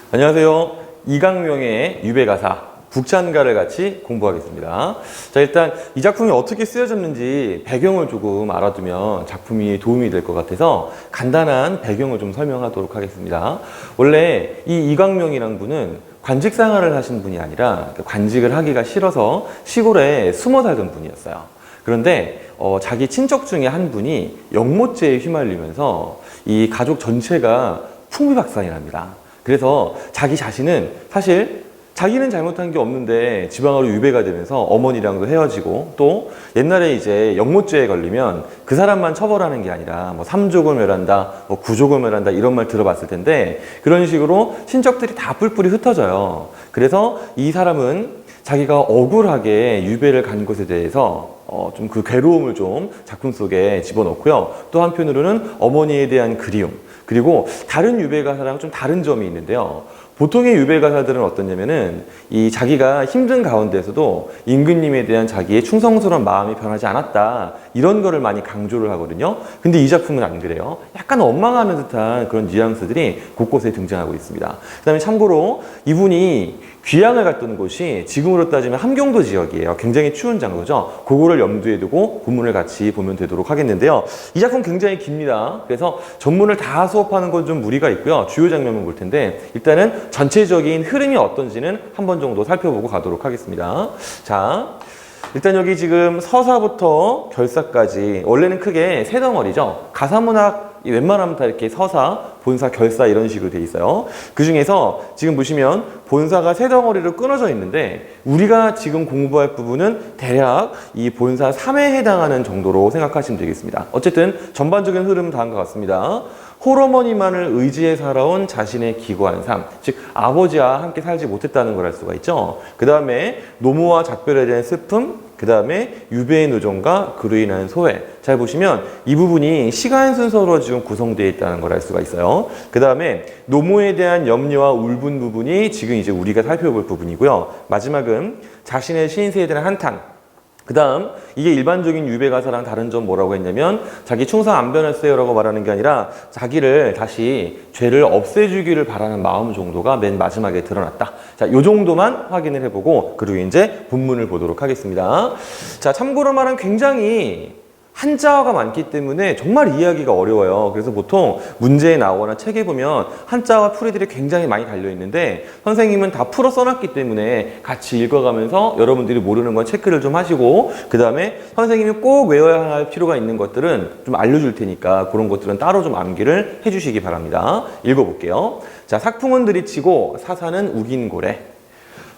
안녕하세요. 이강명의 유배가사 북찬가를 같이 공부하겠습니다. 자, 일단 이 작품이 어떻게 쓰여졌는지 배경을 조금 알아두면 작품이 도움이 될 것 같아서 간단한 배경을 좀 설명하도록 하겠습니다. 원래 이 이강명이란 분은 관직 생활을 하신 분이 아니라 관직을 하기가 싫어서 시골에 숨어 살던 분이었어요. 그런데 자기 친척 중에 한 분이 영모죄에 휘말리면서 이 가족 전체가 풍비박산이 납니다. 그래서 자기 자신은 사실 자기는 잘못한 게 없는데 지방으로 유배가 되면서 어머니랑도 헤어지고 또 옛날에 이제 영모죄에 걸리면 그 사람만 처벌하는 게 아니라 뭐 3족을 멸한다, 뭐 9족을 멸한다 이런 말 들어봤을 텐데 그런 식으로 친척들이 다 뿔뿔이 흩어져요. 그래서 이 사람은 자기가 억울하게 유배를 간 것에 대해서 좀 그 괴로움을 좀 작품 속에 집어넣고요. 또 한편으로는 어머니에 대한 그리움, 그리고 다른 유배가사랑 좀 다른 점이 있는데요. 보통의 유배가사들은 어떠냐면은 이 자기가 힘든 가운데서도 임금님에 대한 자기의 충성스러운 마음이 변하지 않았다 이런 거를 많이 강조를 하거든요. 근데 이 작품은 안 그래요. 약간 원망하는 듯한 그런 뉘앙스들이 곳곳에 등장하고 있습니다. 그 다음에 참고로 이분이 귀향을 갔던 곳이 지금으로 따지면 함경도 지역이에요. 굉장히 추운 장소죠. 그거를 염두에 두고 본문을 같이 보면 되도록 하겠는데요. 이 작품 굉장히 깁니다. 그래서 전문을 다 수업하는 건 좀 무리가 있고요. 주요 장면만 볼 텐데 일단은 전체적인 흐름이 어떤지는 한 번 정도 살펴보고 가도록 하겠습니다. 자, 일단 여기 지금 서사부터 결사까지 원래는 크게 세 덩어리죠. 가사문학 웬만하면 다 이렇게 서사, 본사, 결사 이런 식으로 돼 있어요. 그 중에서 지금 보시면 본사가 세 덩어리로 끊어져 있는데 우리가 지금 공부할 부분은 대략 이 본사 3에 해당하는 정도로 생각하시면 되겠습니다. 어쨌든 전반적인 흐름은 다음과 같습니다. 홀어머니만을 의지해 살아온 자신의 기고한 삶, 즉 아버지와 함께 살지 못했다는 걸 알 수가 있죠. 그 다음에 노모와 작별에 대한 슬픔, 그 다음에 유배의 누종과 그로 인한 소외. 잘 보시면 이 부분이 시간 순서로 지금 구성되어 있다는 걸 알 수가 있어요. 그 다음에 노모에 대한 염려와 울분 부분이 지금 이제 우리가 살펴볼 부분이고요. 마지막은 자신의 신세에 대한 한탄. 그 다음 이게 일반적인 유배가사랑 다른 점 뭐라고 했냐면 자기 충성 안 변했어요 라고 말하는 게 아니라 자기를 다시 죄를 없애주기를 바라는 마음 정도가 맨 마지막에 드러났다. 자, 요 정도만 확인을 해보고 그리고 이제 본문을 보도록 하겠습니다. 자, 참고로 말하면 굉장히 한자어가 많기 때문에 정말 이해하기가 어려워요. 그래서 보통 문제에 나오거나 책에 보면 한자와 풀이들이 굉장히 많이 달려있는데 선생님은 다 풀어 써놨기 때문에 같이 읽어가면서 여러분들이 모르는 건 체크를 좀 하시고 그 다음에 선생님이 꼭 외워야 할 필요가 있는 것들은 좀 알려줄 테니까 그런 것들은 따로 좀 암기를 해주시기 바랍니다. 읽어볼게요. 자, 삭풍은 들이치고 사사는 우긴 고래.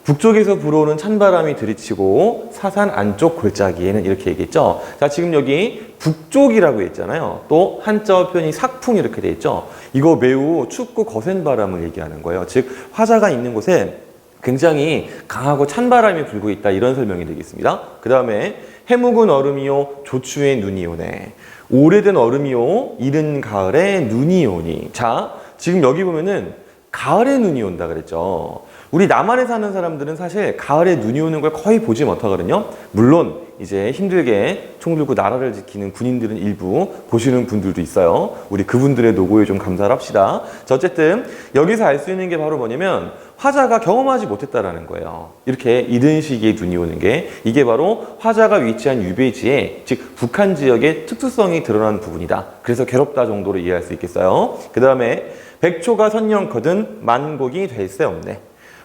북쪽에서 불어오는 찬바람이 들이치고 사산 안쪽 골짜기에는 이렇게 얘기했죠. 자, 지금 여기 북쪽이라고 했잖아요. 또 한자어 표현이 삭풍 이렇게 돼 있죠. 이거 매우 춥고 거센 바람을 얘기하는 거예요. 즉 화자가 있는 곳에 굉장히 강하고 찬바람이 불고 있다 이런 설명이 되겠습니다. 그 다음에 해묵은 얼음이요 조추의 눈이 오네. 오래된 얼음이요 이른 가을에 눈이 오니. 자, 지금 여기 보면은 가을에 눈이 온다 그랬죠. 우리 남한에 사는 사람들은 사실 가을에 눈이 오는 걸 거의 보지 못하거든요. 물론 이제 힘들게 총 들고 나라를 지키는 군인들은 일부 보시는 분들도 있어요. 우리 그분들의 노고에 좀 감사를 합시다. 자, 어쨌든 여기서 알 수 있는 게 바로 뭐냐면 화자가 경험하지 못했다라는 거예요. 이렇게 이른 시기에 눈이 오는 게 이게 바로 화자가 위치한 유배지에 즉 북한 지역의 특수성이 드러난 부분이다. 그래서 괴롭다 정도로 이해할 수 있겠어요. 그 다음에 백초가 선영거든 만곡이 될 새 없네.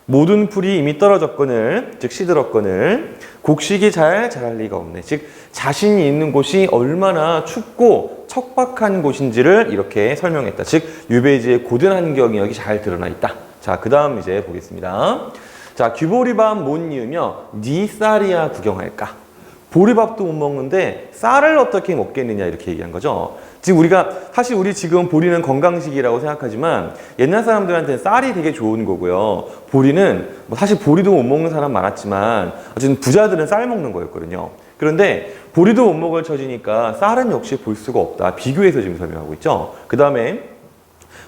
모든 풀이 이미 떨어졌거늘 즉 시들었거늘 곡식이 잘 자랄 리가 없네. 즉 자신이 있는 곳이 얼마나 춥고 척박한 곳인지를 이렇게 설명했다. 즉 유배지의 고된 환경이 여기 잘 드러나 있다. 자, 그 다음 이제 보겠습니다. 자, 귀보리밥 못 이으며 니 쌀이야 구경할까. 보리밥도 못 먹는데 쌀을 어떻게 먹겠느냐 이렇게 얘기한 거죠. 지금 우리가 사실 우리 지금 보리는 건강식이라고 생각하지만 옛날 사람들한테는 쌀이 되게 좋은 거고요. 보리는 뭐 사실 보리도 못 먹는 사람 많았지만 어쨌든 부자들은 쌀 먹는 거였거든요. 그런데 보리도 못 먹을 처지니까 쌀은 역시 볼 수가 없다. 비교해서 지금 설명하고 있죠. 그 다음에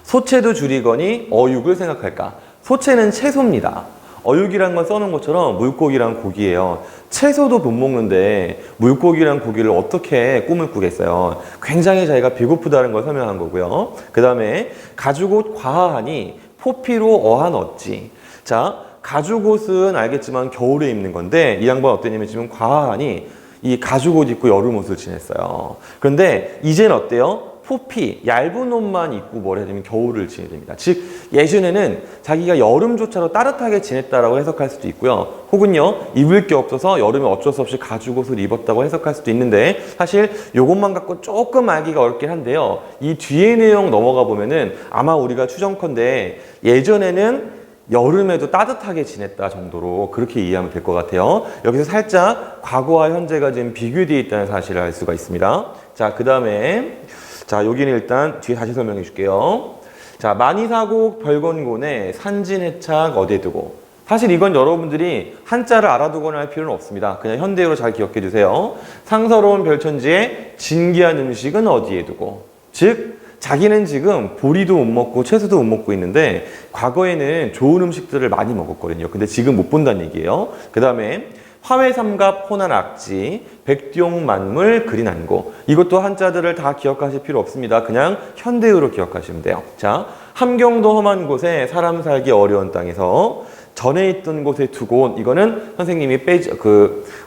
소채도 줄이거니 어육을 생각할까. 소채는 채소입니다. 어육이란 건 써놓은 것처럼 물고기랑 고기예요. 채소도 못 먹는데 물고기랑 고기를 어떻게 꿈을 꾸겠어요. 굉장히 자기가 배고프다는 걸 설명한 거고요. 그 다음에 가죽옷 과하하니 포피로 어한 어찌. 자, 가죽옷은 알겠지만 겨울에 입는 건데 이 양반 어땠냐면 지금 과하니 이 가죽옷 입고 여름옷을 지냈어요. 그런데 이제는 어때요? 포피, 얇은 옷만 입고 뭘 해야 되면 겨울을 지내야 됩니다. 즉 예전에는 자기가 여름조차도 따뜻하게 지냈다라고 해석할 수도 있고요. 혹은요 입을 게 없어서 여름에 어쩔 수 없이 가죽옷을 입었다고 해석할 수도 있는데 사실 이것만 갖고 조금 알기가 어렵긴 한데요. 이 뒤에 내용 넘어가 보면은 아마 우리가 추정컨대 예전에는 여름에도 따뜻하게 지냈다 정도로 그렇게 이해하면 될 것 같아요. 여기서 살짝 과거와 현재가 지금 비교되어 있다는 사실을 알 수가 있습니다. 자, 그 다음에 자, 여기는 일단 뒤에 다시 설명해 줄게요. 자, 만이사곡 별건곤에 산진해착 어디에 두고. 사실 이건 여러분들이 한자를 알아두거나 할 필요는 없습니다. 그냥 현대어로 잘 기억해 주세요. 상서로운 별천지에 진귀한 음식은 어디에 두고. 즉, 자기는 지금 보리도 못 먹고 채소도 못 먹고 있는데 과거에는 좋은 음식들을 많이 먹었거든요. 근데 지금 못 본다는 얘기예요. 그 다음에 화훼삼갑 호난 악지 백룡 만물 그린 안고. 이것도 한자들을 다 기억하실 필요 없습니다. 그냥 현대어로 기억하시면 돼요. 자, 함경도 험한 곳에 사람 살기 어려운 땅에서 전에 있던 곳에 두고 온. 이거는 선생님이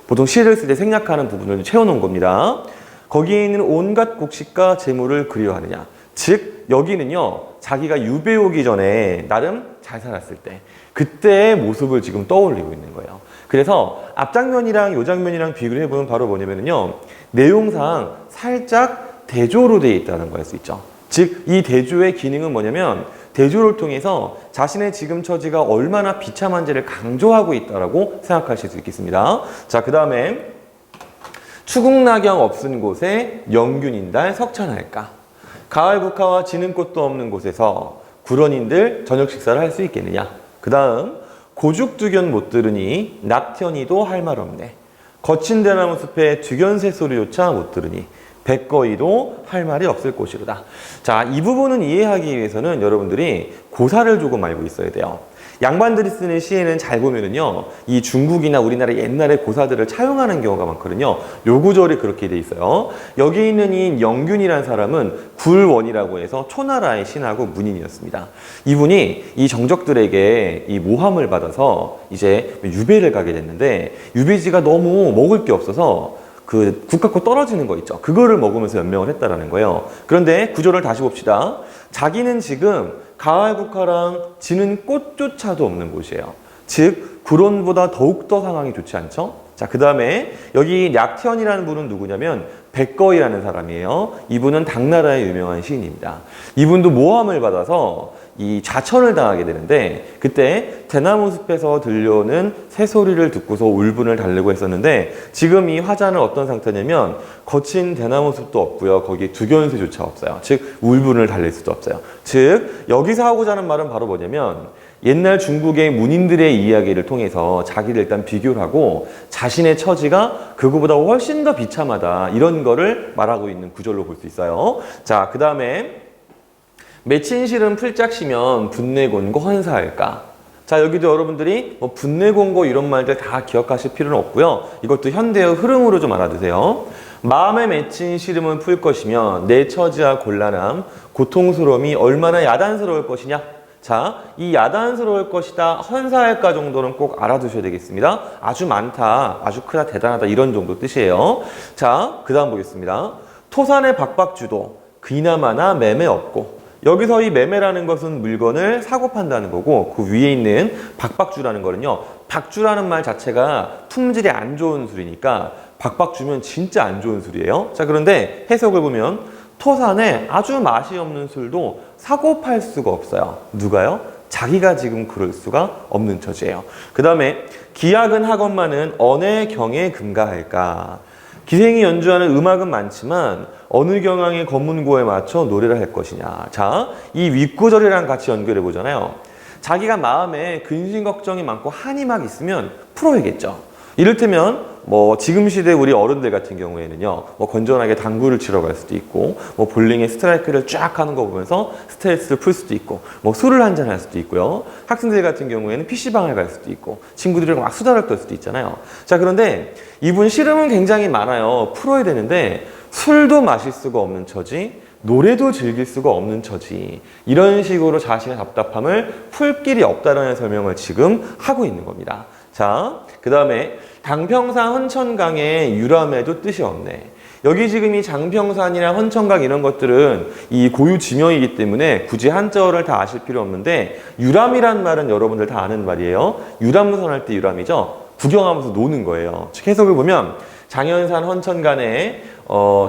보통 시를 쓸 때 생략하는 부분을 채워놓은 겁니다. 거기에 있는 온갖 곡식과 재물을 그리워하느냐. 즉 여기는요 자기가 유배 오기 전에 나름 잘 살았을 때 그때의 모습을 지금 떠올리고 있는 거예요. 그래서 앞장면이랑 요 장면이랑 비교를 해보면 바로 뭐냐면요 내용상 살짝 대조로 되어 있다는 걸 알 수 있죠. 즉 이 대조의 기능은 뭐냐면 대조를 통해서 자신의 지금 처지가 얼마나 비참한지를 강조하고 있다라고 생각하실 수 있겠습니다. 자, 그 다음에 추궁낙경 없은 곳에 영균인달 석천할까. 가을 국화와 지는 꽃도 없는 곳에서 구런인들 저녁 식사를 할 수 있겠느냐. 그 다음 고죽두견 못 들으니 낙현이도 할 말 없네. 거친 대나무 숲에 두견새 소리조차 못 들으니 백거이도 할 말이 없을 곳이로다. 자, 이 부분은 이해하기 위해서는 여러분들이 고사를 조금 알고 있어야 돼요. 양반들이 쓰는 시에는 잘 보면은요, 이 중국이나 우리나라 옛날의 고사들을 차용하는 경우가 많거든요. 요 구절이 그렇게 돼 있어요. 여기 있는 이 영균이라는 사람은 굴원이라고 해서 초나라의 신하고 문인이었습니다. 이분이 이 정적들에게 이 모함을 받아서 이제 유배를 가게 됐는데, 유배지가 너무 먹을 게 없어서 그 국화꽃 떨어지는 거 있죠. 그거를 먹으면서 연명을 했다라는 거예요. 그런데 구절을 다시 봅시다. 자기는 지금 가을 국화랑 지는 꽃조차도 없는 곳이에요. 즉 구론보다 더욱더 상황이 좋지 않죠? 자, 그 다음에 여기 약현이라는 분은 누구냐면 백거이라는 사람이에요. 이분은 당나라의 유명한 시인입니다. 이분도 모함을 받아서 이 좌천을 당하게 되는데 그때 대나무 숲에서 들려오는 새소리를 듣고서 울분을 달래고 했었는데 지금 이 화자는 어떤 상태냐면 거친 대나무 숲도 없고요. 거기에 두견새조차 없어요. 즉 울분을 달랠 수도 없어요. 즉 여기서 하고자 하는 말은 바로 뭐냐면 옛날 중국의 문인들의 이야기를 통해서 자기를 일단 비교를 하고 자신의 처지가 그거보다 훨씬 더 비참하다 이런 거를 말하고 있는 구절로 볼 수 있어요. 자, 그 다음에 맺힌실은 풀짝시면 분내곤고 헌사할까. 자, 여기도 여러분들이 뭐 분내곤고 이런 말들 다 기억하실 필요는 없고요. 이것도 현대의 흐름으로 좀 알아두세요. 마음에 맺힌 시름은 풀 것이면 내 처지와 곤란함, 고통스러움이 얼마나 야단스러울 것이냐. 자, 이 야단스러울 것이다, 헌사할까 정도는 꼭 알아두셔야 되겠습니다. 아주 많다, 아주 크다, 대단하다 이런 정도 뜻이에요. 자, 그 다음 보겠습니다. 토산의 박박주도 그이나마나 매매 없고. 여기서 이 매매라는 것은 물건을 사고 판다는 거고 그 위에 있는 박박주라는 거는요. 박주라는 말 자체가 품질이 안 좋은 술이니까 박박주면 진짜 안 좋은 술이에요. 자, 그런데 해석을 보면 토산에 아주 맛이 없는 술도 사고 팔 수가 없어요. 누가요? 자기가 지금 그럴 수가 없는 처지예요. 그 다음에 기악은 학원만은 언의 경에 금가할까. 기생이 연주하는 음악은 많지만 어느 경향의 검문고에 맞춰 노래를 할 것이냐. 자, 이 윗구절이랑 같이 연결해 보잖아요. 자기가 마음에 근심 걱정이 많고 한이 막 있으면 풀어야겠죠. 이를테면 뭐 지금 시대 우리 어른들 같은 경우에는요, 뭐 건전하게 당구를 치러 갈 수도 있고, 뭐 볼링에 스트라이크를 쫙 하는 거 보면서 스트레스를 풀 수도 있고, 뭐 술을 한잔 할 수도 있고요. 학생들 같은 경우에는 PC방을 갈 수도 있고, 친구들이랑 막 수다를 떨 수도 있잖아요. 자, 그런데 이분 시름은 굉장히 많아요. 풀어야 되는데 술도 마실 수가 없는 처지, 노래도 즐길 수가 없는 처지. 이런 식으로 자신의 답답함을 풀 길이 없다라는 설명을 지금 하고 있는 겁니다. 자, 그 다음에 당평산 헌천강의 유람에도 뜻이 없네. 여기 지금 이 장평산이나 헌천강 이런 것들은 이 고유 지명이기 때문에 굳이 한자어를 다 아실 필요 없는데, 유람이란 말은 여러분들 다 아는 말이에요. 유람선 할 때 유람이죠. 구경하면서 노는 거예요. 즉 해석을 보면 장현산 헌천간의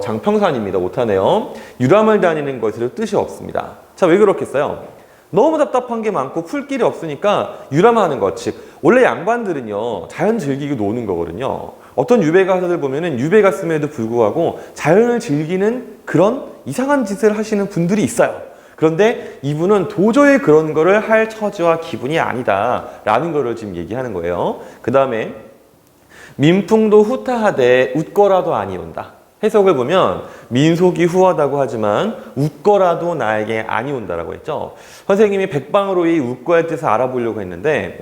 장평산입니다. 못하네요. 유람을 다니는 것에도 뜻이 없습니다. 자, 왜 그렇겠어요? 너무 답답한 게 많고 풀 길이 없으니까 유람하는 것. 즉 원래 양반들은요, 자연 즐기고 노는 거거든요. 어떤 유배 가사들 보면은 유배 갔음에도 불구하고 자연을 즐기는 그런 이상한 짓을 하시는 분들이 있어요. 그런데 이분은 도저히 그런 거를 할 처지와 기분이 아니다라는 거를 지금 얘기하는 거예요. 그 다음에 민풍도 후타하되 웃거라도 아니온다. 해석을 보면 민속이 후하다고 하지만 웃거라도 나에게 아니 온다라고 했죠. 선생님이 백방으로이 웃거의 뜻을 알아보려고 했는데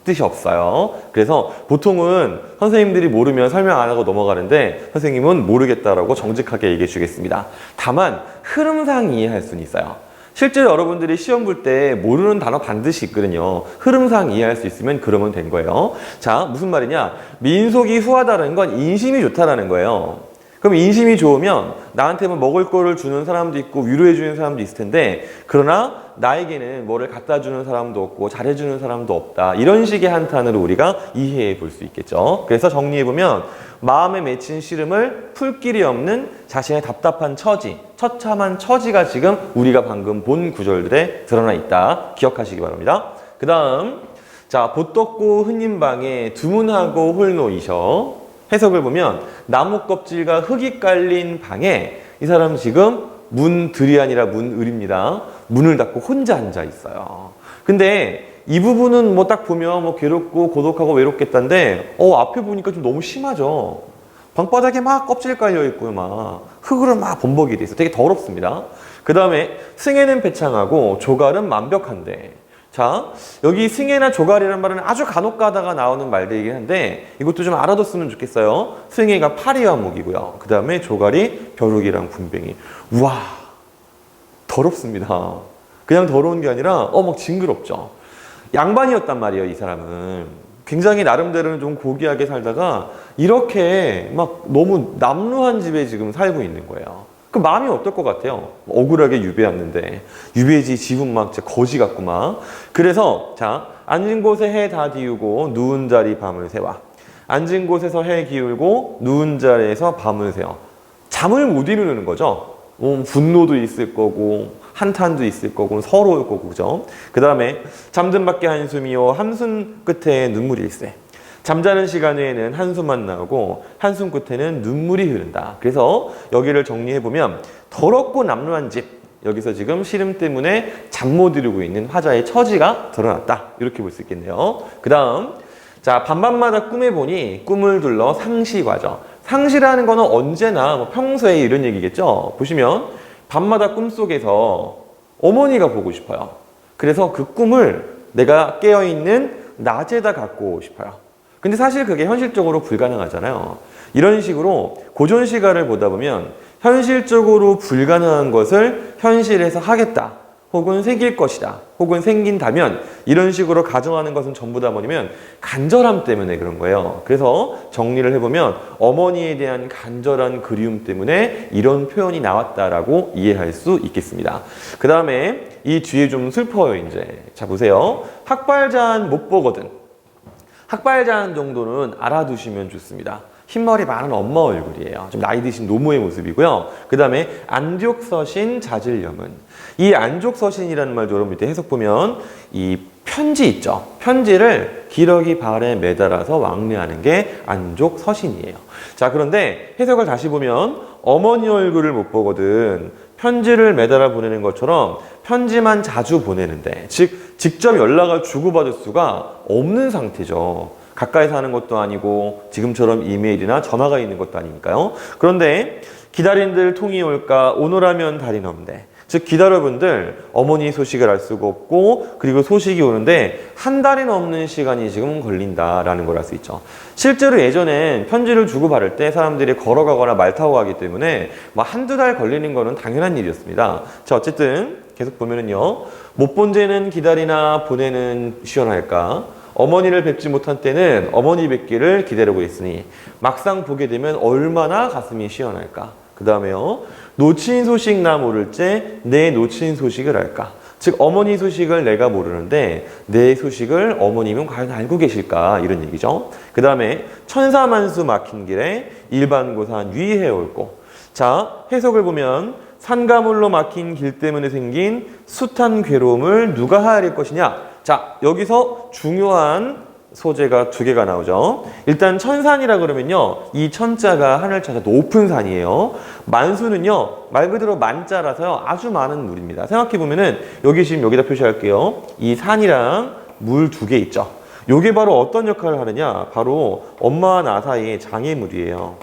뜻이 없어요. 그래서 보통은 선생님들이 모르면 설명 안 하고 넘어가는데 선생님은 모르겠다라고 정직하게 얘기해 주겠습니다. 다만 흐름상 이해할 수는 있어요. 실제로 여러분들이 시험 볼 때 모르는 단어 반드시 있거든요. 흐름상 이해할 수 있으면 그러면 된 거예요. 자, 무슨 말이냐? 민속이 후하다는 건 인심이 좋다라는 거예요. 그럼 인심이 좋으면 나한테 뭐 먹을 거를 주는 사람도 있고 위로해 주는 사람도 있을 텐데, 그러나 나에게는 뭐를 갖다 주는 사람도 없고 잘해 주는 사람도 없다. 이런 식의 한탄으로 우리가 이해해 볼 수 있겠죠. 그래서 정리해 보면 마음에 맺힌 시름을 풀 길이 없는 자신의 답답한 처지, 처참한 처지가 지금 우리가 방금 본 구절들에 드러나 있다. 기억하시기 바랍니다. 그 다음, 자, 보떡고 흔님방에 두문하고 홀노이셔. 해석을 보면 나무 껍질과 흙이 깔린 방에 이 사람 지금 문들이 아니라 문을입니다. 문을 닫고 혼자 앉아 있어요. 근데 이 부분은 뭐 딱 보면 뭐 괴롭고 고독하고 외롭겠다는데 앞에 보니까 좀 너무 심하죠. 방바닥에 막 껍질 깔려 있고요. 막 흙으로 막 범벅이 돼 있어. 되게 더럽습니다. 그 다음에 승에는 배창하고 조갈은 완벽한데, 자, 여기 승해나 조갈이라는 말은 아주 간혹 가다가 나오는 말들이긴 한데 이것도 좀 알아뒀으면 좋겠어요. 승해가 파리와 목이고요. 그 다음에 조갈이 벼룩이랑 군뱅이. 우와, 더럽습니다. 그냥 더러운 게 아니라 막 징그럽죠. 양반이었단 말이에요, 이 사람은. 굉장히 나름대로는 좀 고귀하게 살다가 이렇게 막 너무 남루한 집에 지금 살고 있는 거예요. 그 마음이 어떨 것 같아요? 억울하게 유배 왔는데 유배지 집은 막 거지 같고 막. 그래서 자, 앉은 곳에 해 다 디우고 누운 자리 밤을 새와. 앉은 곳에서 해 기울고 누운 자리에서 밤을 새워. 잠을 못 이루는 거죠. 분노도 있을 거고 한탄도 있을 거고 서러울 거고, 그죠? 그 다음에 잠든 밖에 한숨이요 한숨 끝에 눈물이 일세. 잠자는 시간에는 한숨만 나오고 한숨 끝에는 눈물이 흐른다. 그래서 여기를 정리해보면 더럽고 남루한 집, 여기서 지금 시름 때문에 잠 못 이루고 있는 화자의 처지가 드러났다. 이렇게 볼 수 있겠네요. 그 다음, 자, 밤밤마다 꿈에 보니 꿈을 둘러 상시과죠. 상시라는 거는 언제나 뭐 평소에 이런 얘기겠죠. 보시면 밤마다 꿈속에서 어머니가 보고 싶어요. 그래서 그 꿈을 내가 깨어있는 낮에다 갖고 싶어요. 근데 사실 그게 현실적으로 불가능하잖아요. 이런 식으로 고전 시가를 보다 보면 현실적으로 불가능한 것을 현실에서 하겠다, 혹은 생길 것이다, 혹은 생긴다면, 이런 식으로 가정하는 것은 전부 다 뭐냐면 간절함 때문에 그런 거예요. 그래서 정리를 해보면 어머니에 대한 간절한 그리움 때문에 이런 표현이 나왔다라고 이해할 수 있겠습니다. 그 다음에 이 뒤에 좀 슬퍼요. 이제 자, 보세요. 학발자한 못 보거든. 학발자한 정도는 알아두시면 좋습니다. 흰머리 많은 엄마 얼굴이에요. 좀 나이 드신 노모의 모습이고요. 그 다음에 안족서신 자질염은, 이 안족서신이라는 말도 여러분 밑에 해석 보면 이 편지 있죠. 편지를 기러기 발에 매달아서 왕래하는 게 안족서신이에요. 자, 그런데 해석을 다시 보면 어머니 얼굴을 못 보거든 편지를 매달아 보내는 것처럼 편지만 자주 보내는데, 즉 직접 연락을 주고받을 수가 없는 상태죠. 가까이서 하는 것도 아니고 지금처럼 이메일이나 전화가 있는 것도 아니니까요. 그런데 기다린들 통이 올까 오노라면 달이 넘대. 즉 기다려분들 어머니 소식을 알 수가 없고 그리고 소식이 오는데 한 달이 넘는 시간이 지금 걸린다라는 걸 알 수 있죠. 실제로 예전엔 편지를 주고받을 때 사람들이 걸어가거나 말 타고 가기 때문에 뭐 한두 달 걸리는 거는 당연한 일이었습니다. 자, 어쨌든 계속 보면은요. 못 본 죄는 기다리나 보내는 시원할까? 어머니를 뵙지 못한 때는 어머니 뵙기를 기다리고 있으니 막상 보게 되면 얼마나 가슴이 시원할까? 그 다음에요. 놓친 소식 나 모를째 내 놓친 소식을 알까? 즉 어머니 소식을 내가 모르는데 내 소식을 어머님은 과연 알고 계실까? 이런 얘기죠. 그 다음에 천사만수 막힌 길에 일반고산 위해 올고. 자, 해석을 보면 산가물로 막힌 길 때문에 생긴 숱한 괴로움을 누가 헤아릴 것이냐? 자, 여기서 중요한 소재가 두 개가 나오죠. 일단 천산이라 그러면요. 이 천자가 하늘 차자 높은 산이에요. 만수는요. 말 그대로 만자라서요. 아주 많은 물입니다. 생각해 보면은 여기 지금 여기다 표시할게요. 이 산이랑 물 두 개 있죠. 요게 바로 어떤 역할을 하느냐? 바로 엄마와 나 사이의 장애물이에요.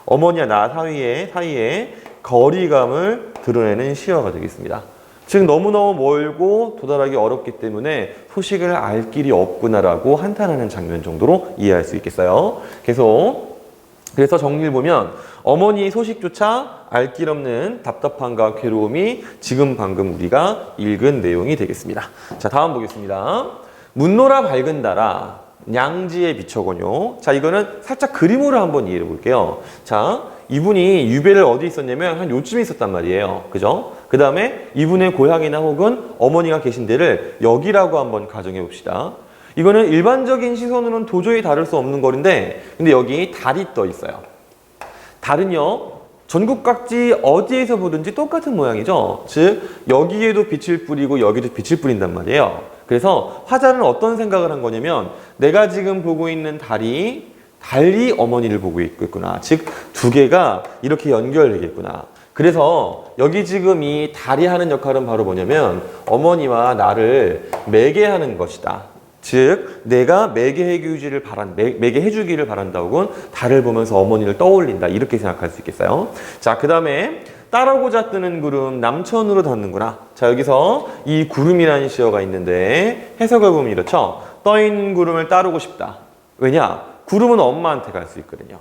어머니와 나 사이에 거리감을 드러내는 시어가 되겠습니다. 즉 너무너무 멀고 도달하기 어렵기 때문에 소식을 알 길이 없구나라고 한탄하는 장면 정도로 이해할 수 있겠어요. 그래서 정리를 보면 어머니의 소식조차 알 길 없는 답답함과 괴로움이 지금 방금 우리가 읽은 내용이 되겠습니다. 자, 다음 보겠습니다. 문노라 밝은 달아 냥지에 비춰거뇨. 자, 이거는 살짝 그림으로 한번 이해해 볼게요. 자, 이분이 유배를 어디 있었냐면 한 요쯤에 있었단 말이에요. 그죠? 그 다음에 이분의 고향이나 혹은 어머니가 계신 데를 여기라고 한번 가정해 봅시다. 이거는 일반적인 시선으로는 도저히 다를 수 없는 거리인데 근데 여기 달이 떠 있어요. 달은요. 전국 각지 어디에서 보든지 똑같은 모양이죠. 즉 여기에도 빛을 뿌리고 여기도 빛을 뿌린단 말이에요. 그래서 화자는 어떤 생각을 한 거냐면 내가 지금 보고 있는 달이 달리 어머니를 보고 있겠구나. 즉 두 개가 이렇게 연결되겠구나. 그래서 여기 지금 이 달이 하는 역할은 바로 뭐냐면 어머니와 나를 매개하는 것이다. 즉 내가 매개해주기를 바란다 혹은 달을 보면서 어머니를 떠올린다. 이렇게 생각할 수 있겠어요. 자, 그 다음에 따라오고자 뜨는 구름 남천으로 닿는구나. 자, 여기서 이 구름이라는 시어가 있는데 해석을 보면 이렇죠. 떠있는 구름을 따르고 싶다. 왜냐? 구름은 엄마한테 갈 수 있거든요.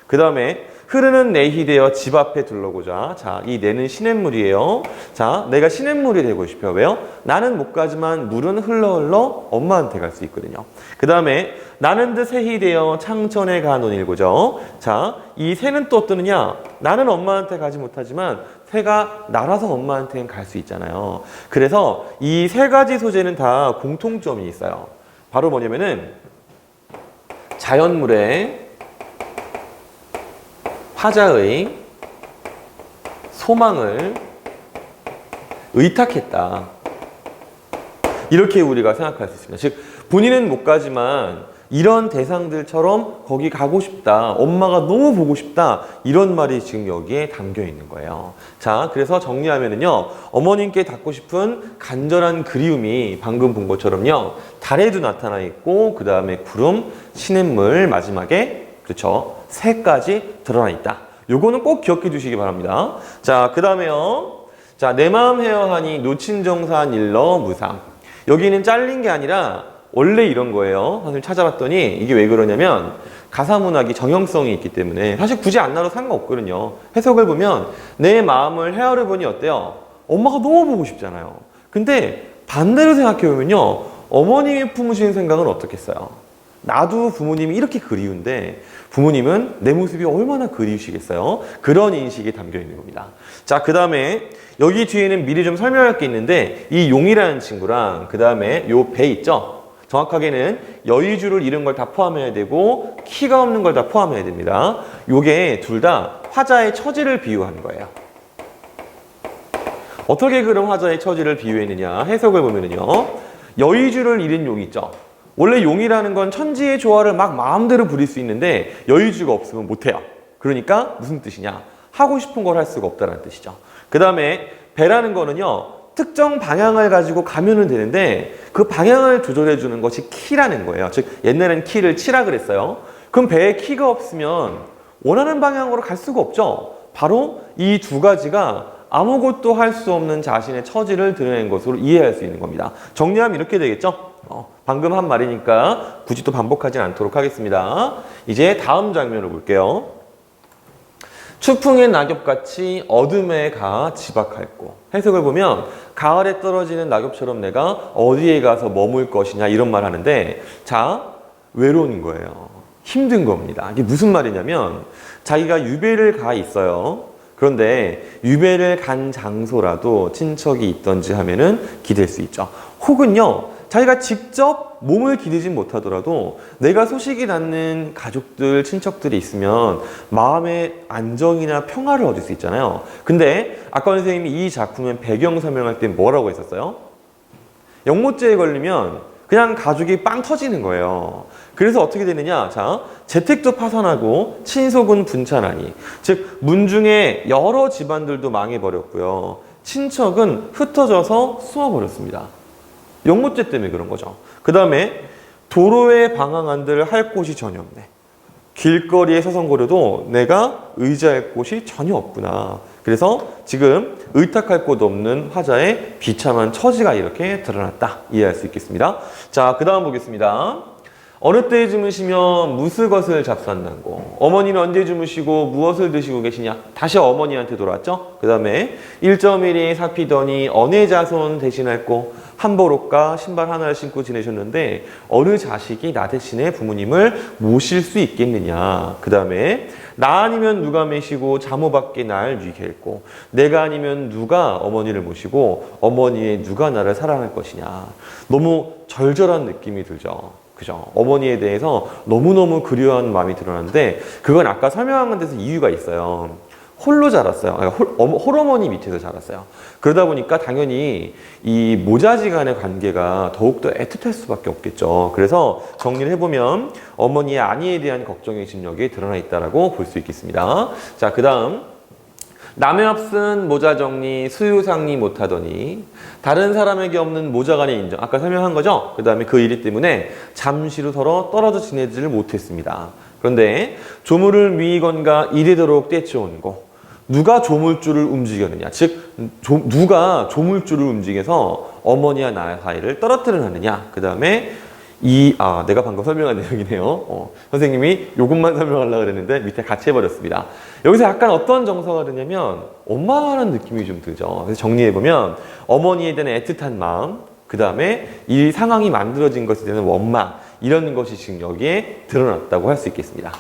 그 다음에 흐르는 내희 되어 집 앞에 둘러보자. 자, 이 내는 시냇물이에요. 자, 내가 시냇물이 되고 싶어요. 왜요? 나는 못 가지만 물은 흘러 엄마한테 갈 수 있거든요. 그 다음에 나는 듯 새희 되어 창천에 가논일고죠. 자, 이 새는 또 어떠느냐? 나는 엄마한테 가지 못하지만 새가 날아서 엄마한테는 갈 수 있잖아요. 그래서 이 세 가지 소재는 다 공통점이 있어요. 바로 뭐냐면은 자연물에 화자의 소망을 의탁했다. 이렇게 우리가 생각할 수 있습니다. 즉 본인은 못 가지만 이런 대상들처럼 거기 가고 싶다. 엄마가 너무 보고 싶다. 이런 말이 지금 여기에 담겨 있는 거예요. 자, 그래서 정리하면은요. 어머님께 닿고 싶은 간절한 그리움이 방금 본 것처럼요. 달에도 나타나 있고 그 다음에 구름, 시냇물 마지막에 그렇죠. 새까지 드러나 있다. 요거는 꼭 기억해 주시기 바랍니다. 자, 그 다음에요. 자, 내 마음 헤어하니 놓친 정산 일러 무상. 여기는 잘린 게 아니라 원래 이런 거예요. 선생님 찾아봤더니 이게 왜 그러냐면 가사문학이 정형성이 있기 때문에 사실 굳이 안 나도 상관없거든요. 해석을 보면 내 마음을 헤아려 보니 어때요? 엄마가 너무 보고 싶잖아요. 근데 반대로 생각해 보면요. 어머님이 품으시는 생각은 어떻겠어요? 나도 부모님이 이렇게 그리운데 부모님은 내 모습이 얼마나 그리우시겠어요? 그런 인식이 담겨 있는 겁니다. 자, 그 다음에 여기 뒤에는 미리 좀 설명할 게 있는데 이 용이라는 친구랑 그 다음에 요 배 있죠? 정확하게는 여의주를 잃은 걸 다 포함해야 되고 키가 없는 걸 다 포함해야 됩니다. 요게 둘 다 화자의 처지를 비유하는 거예요. 어떻게 그럼 화자의 처지를 비유했느냐? 해석을 보면은요. 여의주를 잃은 용이 있죠? 원래 용이라는 건 천지의 조화를 막 마음대로 부릴 수 있는데 여의주가 없으면 못해요. 그러니까 무슨 뜻이냐? 하고 싶은 걸 할 수가 없다는 뜻이죠. 그 다음에 배라는 거는요. 특정 방향을 가지고 가면은 되는데 그 방향을 조절해 주는 것이 키라는 거예요. 즉 옛날엔 키를 치라 그랬어요. 그럼 배에 키가 없으면 원하는 방향으로 갈 수가 없죠. 바로 이 두 가지가 아무것도 할 수 없는 자신의 처지를 드러낸 것으로 이해할 수 있는 겁니다. 정리하면 이렇게 되겠죠? 방금 한 말이니까 굳이 또 반복하진 않도록 하겠습니다. 이제 다음 장면을 볼게요. 추풍의 낙엽같이 어둠에 가 지박할고. 해석을 보면 가을에 떨어지는 낙엽처럼 내가 어디에 가서 머물 것이냐 이런 말 하는데, 자, 외로운 거예요. 힘든 겁니다. 이게 무슨 말이냐면 자기가 유배를 가 있어요. 그런데 유배를 간 장소라도 친척이 있던지 하면은 기댈 수 있죠. 혹은요, 자기가 직접 몸을 기르진 못하더라도 내가 소식이 닿는 가족들, 친척들이 있으면 마음의 안정이나 평화를 얻을 수 있잖아요. 근데 아까 선생님이 이 작품의 배경 설명할 때 뭐라고 했었어요? 영모죄에 걸리면 그냥 가족이 빵 터지는 거예요. 그래서 어떻게 되느냐? 자, 재택도 파산하고 친속은 분찬하니. 즉, 문중에 여러 집안들도 망해버렸고요. 친척은 흩어져서 숨어버렸습니다. 영모죄 때문에 그런 거죠. 그 다음에 도로에 방황한들 할 곳이 전혀 없네. 길거리에 서성거려도 내가 의지할 곳이 전혀 없구나. 그래서 지금 의탁할 곳 없는 화자의 비참한 처지가 이렇게 드러났다. 이해할 수 있겠습니다. 자, 그 다음 보겠습니다. 어느 때에 주무시며 무슨것을 잡수한다고. 어머니는 언제 주무시고 무엇을 드시고 계시냐. 다시 어머니한테 돌아왔죠. 그 다음에 1.1이 삭히더니 어느 자손 대신할고. 한벌옷과 신발 하나를 신고 지내셨는데 어느 자식이 나 대신에 부모님을 모실 수 있겠느냐. 그 다음에 나 아니면 누가 매시고 자모밖에 날 위게 했고, 내가 아니면 누가 어머니를 모시고 어머니의 누가 나를 사랑할 것이냐. 너무 절절한 느낌이 들죠. 그죠? 어머니에 대해서 너무너무 그리워하는 마음이 드러나는데, 그건 아까 설명한 데서 이유가 있어요. 홀로 자랐어요. 홀어머니 밑에서 자랐어요. 그러다 보니까 당연히 이 모자지간의 관계가 더욱더 애틋할 수밖에 없겠죠. 그래서 정리를 해보면 어머니의 아니에 대한 걱정의 심력이 드러나 있다고 볼 수 있겠습니다. 자, 그 다음. 남의 앞쓴 모자 정리 수유상리 못하더니 다른 사람에게 없는 모자간의 인정. 아까 설명한 거죠? 그 다음에 그 일 때문에 잠시로 서로 떨어져 지내지를 못했습니다. 그런데 조물을 미이건가 이래도록 떼쳐온고, 누가 조물줄을 움직였느냐. 즉 누가 조물줄을 움직여서 어머니와 나 사이를 떨어뜨려놨느냐. 그 다음에 내가 방금 설명한 내용이네요. 선생님이 요것만 설명하려고 그랬는데 밑에 같이 해버렸습니다. 여기서 약간 어떤 정서가 드냐면 원망하는 느낌이 좀 들죠. 그래서 정리해보면 어머니에 대한 애틋한 마음, 그 다음에 이 상황이 만들어진 것에 대한 원망, 이런 것이 지금 여기에 드러났다고 할 수 있겠습니다.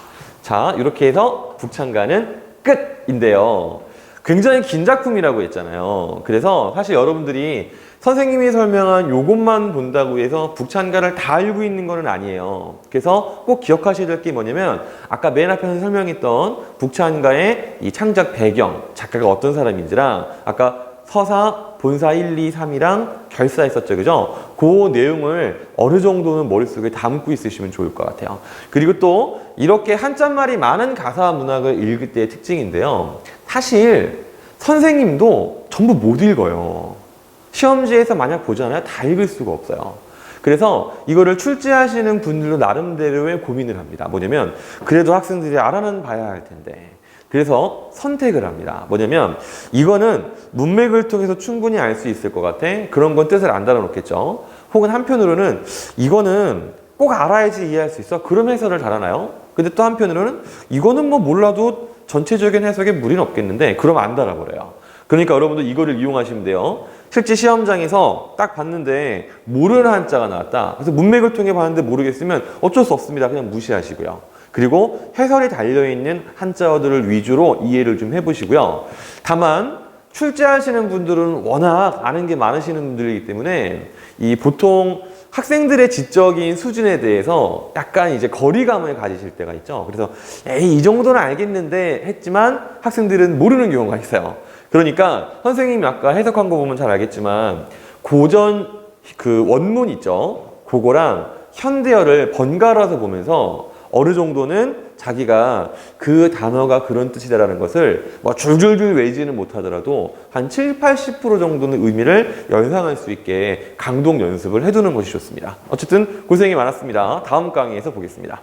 자, 이렇게 해서 북창가는 끝인데요. 굉장히 긴 작품이라고 했잖아요. 그래서 사실 여러분들이 선생님이 설명한 요것만 본다고 해서 북찬가를 다 알고 있는 건 아니에요. 그래서 꼭 기억하셔야 될 게 뭐냐면 아까 맨 앞에서 설명했던 북찬가의 이 창작 배경, 작가가 어떤 사람인지랑 아까 서사, 본사 1, 2, 3이랑 결사했었죠. 그죠? 그 내용을 어느 정도는 머릿속에 담고 있으시면 좋을 것 같아요. 그리고 또 이렇게 한자말이 많은 가사 문학을 읽을 때의 특징인데요. 사실 선생님도 전부 못 읽어요. 시험지에서 만약 보잖아요. 다 읽을 수가 없어요. 그래서 이거를 출제하시는 분들도 나름대로의 고민을 합니다. 뭐냐면 그래도 학생들이 알아는 봐야 할 텐데, 그래서 선택을 합니다. 뭐냐면 이거는 문맥을 통해서 충분히 알 수 있을 것 같아. 그런 건 뜻을 안 달아놓겠죠. 혹은 한편으로는 이거는 꼭 알아야지 이해할 수 있어. 그럼 해설을 잘하나요? 근데 또 한편으로는 이거는 뭐 몰라도 전체적인 해석에 무리는 없겠는데, 그럼 안 달아버려요. 그러니까 여러분들 이거를 이용하시면 돼요. 실제 시험장에서 딱 봤는데 모르는 한자가 나왔다. 그래서 문맥을 통해 봤는데 모르겠으면 어쩔 수 없습니다. 그냥 무시하시고요. 그리고 해설이 달려있는 한자어들을 위주로 이해를 좀 해보시고요. 다만 출제하시는 분들은 워낙 아는 게 많으시는 분들이기 때문에 이 보통 학생들의 지적인 수준에 대해서 약간 이제 거리감을 가지실 때가 있죠. 그래서 이 정도는 알겠는데 했지만 학생들은 모르는 경우가 있어요. 그러니까 선생님이 아까 해석한 거 보면 잘 알겠지만 고전 그 원문 있죠. 그거랑 현대어를 번갈아서 보면서 어느 정도는 자기가 그 단어가 그런 뜻이다라는 것을 뭐 줄줄줄 외지는 못하더라도 한 7, 80% 정도는 의미를 연상할 수 있게 강독 연습을 해두는 것이 좋습니다. 어쨌든 고생이 많았습니다. 다음 강의에서 보겠습니다.